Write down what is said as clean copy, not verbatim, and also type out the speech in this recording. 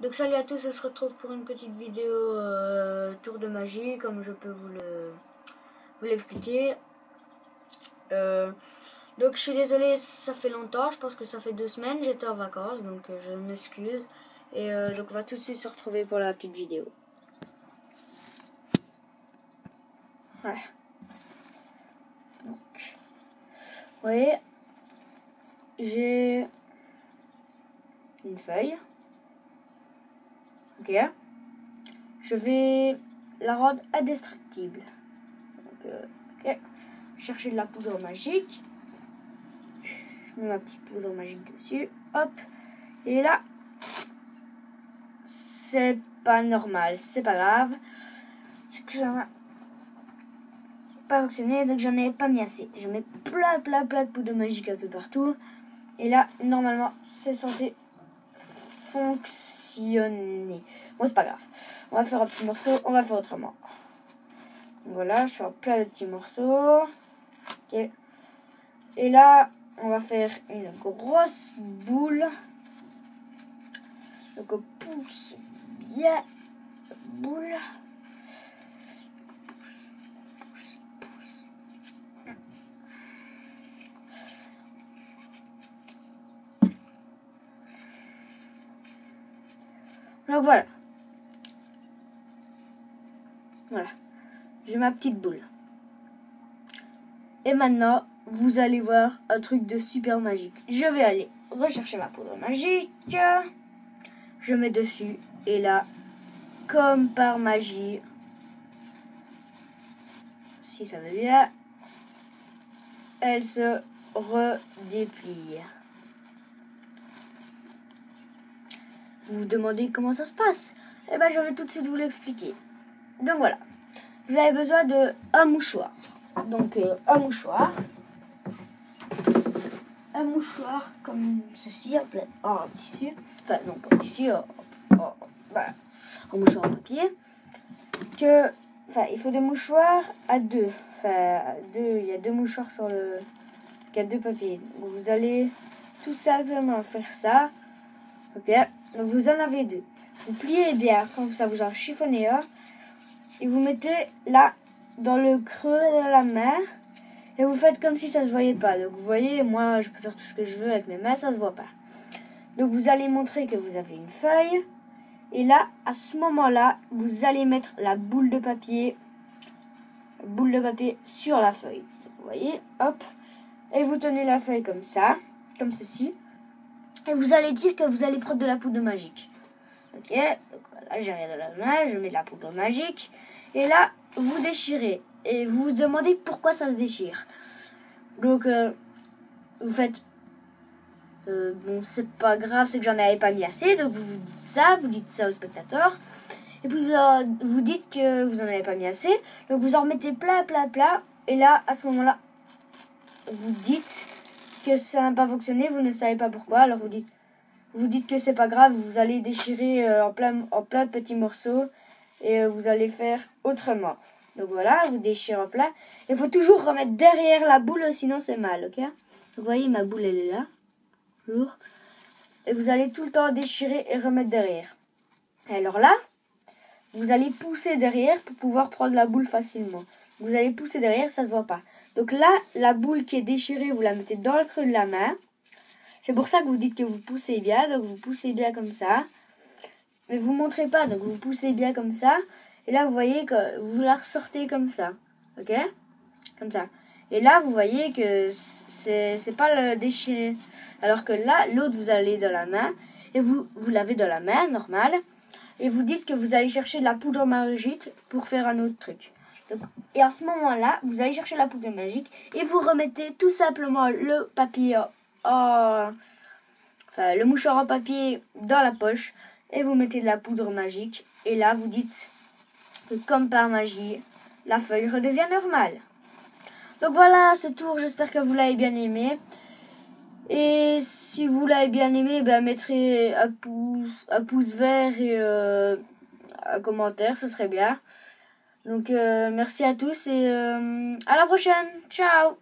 Donc salut à tous, on se retrouve pour une petite vidéo tour de magie, comme je peux vous l'expliquer. Donc je suis désolée, ça fait longtemps, je pense que ça fait 2 semaines, j'étais en vacances, donc je m'excuse. Et donc on va tout de suite se retrouver pour la petite vidéo. Voilà. Donc, vous voyez, j'ai une feuille. Ok. Je vais la rendre indestructible. Donc, ok. Chercher de la poudre magique. Je mets ma petite poudre magique dessus. Hop. Et là, c'est pas normal. C'est pas grave. C'est que ça va pas fonctionner. Donc j'en ai pas mis assez. Je mets plein de poudre magique un peu partout. Et là, normalement, c'est censé fonctionner. Bon, c'est pas grave. On va faire un petit morceau. On va faire autrement. Voilà, je fais plein de petits morceaux. Ok. Et là, on va faire une grosse boule. Donc on pousse bien la boule. Pousse. Donc voilà. Voilà. J'ai ma petite boule. Et maintenant, vous allez voir un truc de super magique. Je vais aller rechercher ma poudre magique. Je mets dessus. Et là, comme par magie, si ça va bien, elle se redéplie. Vous vous demandez comment ça se passe? Eh bien, je vais tout de suite vous l'expliquer. Donc voilà. Vous avez besoin d'un mouchoir. Donc un mouchoir comme ceci, en tissu, enfin non pas en tissu, un mouchoir en papier. Il faut des mouchoirs à deux. Il y a 2 mouchoirs sur le, il y a 2 papiers. Donc, vous allez tout simplement faire ça, ok. Donc vous en avez 2. Vous pliez bien comme ça, vous en chiffonnez un et vous mettez là dans le creux de la main. Et vous faites comme si ça se voyait pas. Donc vous voyez, moi je peux faire tout ce que je veux avec mes mains, ça se voit pas. Donc vous allez montrer que vous avez une feuille. Et là, à ce moment-là, vous allez mettre la boule de papier sur la feuille. Donc, vous voyez, hop. Et vous tenez la feuille comme ça, comme ceci. Et vous allez dire que vous allez prendre de la poudre magique. Ok, donc voilà, j'ai rien dans la main, je mets de la poudre magique. Et là, vous déchirez. Et vous vous demandez pourquoi ça se déchire. Donc, vous faites... bon, c'est pas grave, c'est que j'en avais pas mis assez. Donc, vous dites ça au spectateur. Et puis, vous dites que vous en avez pas mis assez. Donc, vous en remettez plein. Et là, à ce moment-là, vous dites que ça n'a pas fonctionné. Vous ne savez pas pourquoi. Alors, vous dites que c'est pas grave. Vous allez déchirer en plein de petits morceaux. Et vous allez faire autrement. Donc voilà, vous déchirez en plein. Il faut toujours remettre derrière la boule, sinon c'est mal, ok? Vous voyez, ma boule, elle est là. Toujours. Et vous allez tout le temps déchirer et remettre derrière. Et alors là, vous allez pousser derrière pour pouvoir prendre la boule facilement. Vous allez pousser derrière, ça se voit pas. Donc là, la boule qui est déchirée, vous la mettez dans le creux de la main. C'est pour ça que vous dites que vous poussez bien. Donc vous poussez bien comme ça. Mais vous montrez pas, donc vous poussez bien comme ça. Et là, vous voyez que vous la ressortez comme ça. Ok? Comme ça. Et là, vous voyez que c'est pas le déchiré. Alors que là, l'autre, vous allez dans la main. Et vous l'avez dans la main, normal. Et vous dites que vous allez chercher de la poudre magique pour faire un autre truc. Donc, et en ce moment-là, vous allez chercher la poudre magique. Et vous remettez tout simplement le papier le mouchoir en papier dans la poche. Et vous mettez de la poudre magique. Et là, vous dites que comme par magie, la feuille redevient normale. Donc voilà, ce tour, j'espère que vous l'avez bien aimé. Et si vous l'avez bien aimé, mettrez un pouce vert et un commentaire, ce serait bien. Donc merci à tous et à la prochaine. Ciao!